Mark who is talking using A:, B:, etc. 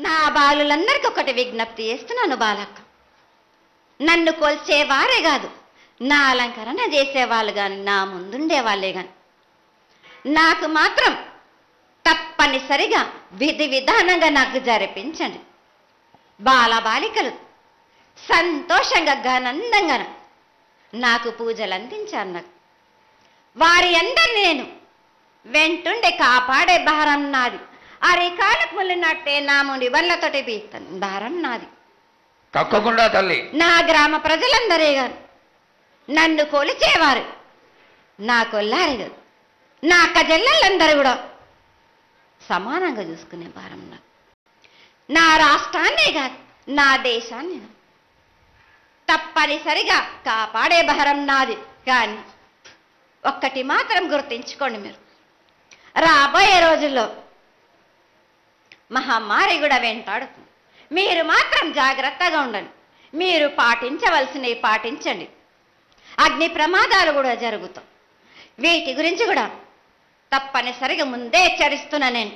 A: నా బాలులందరికీ ఒకటి విజ్ఞప్తి చేస్తున్నాను బాలక్క. నన్ను కొల్చేవారే కాదు, నా అలంకరణ చేసేవాళ్ళు కానీ, నా ముందుండే వాళ్ళే కానీ నాకు మాత్రం తప్పనిసరిగా విధి విధానంగా నాకు జరిపించండి. బాలబాలికలు సంతోషంగా ఘనందంగా నాకు పూజలు అందించాను. నాకు వారి అందరిని నేను వెంటుండే కాపాడే భారం నాది. అరికాలకు ముళ్ళినట్టే నా ముడి వల్లతోటి బీస్తాను భారం నాది.
B: తప్పకుండా తల్లి.
A: నా గ్రామ ప్రజలందరే కాదు, నన్ను కొలిచేవారు నా కొల్లారి కాదు, నా అక్కజెల్లెళ్ళందరూ కూడా సమానంగా చూసుకునే భారం నాకు. నా రాష్ట్రాన్నే కాదు, నా దేశాన్ని తప్పనిసరిగా కాపాడే భారం నాది. కానీ ఒక్కటి మాత్రం గుర్తించుకోండి, మీరు రాబోయే రోజుల్లో మహమ్మారి కూడా వెంటాడుతుంది. మీరు మాత్రం జాగ్రత్తగా ఉండండి. మీరు పాటించవలసినవి పాటించండి. అగ్ని ప్రమాదాలు కూడా జరుగుతాయి. వీటి గురించి కూడా తప్పనిసరిగా ముందే హెచ్చరిస్తున్నా నేను.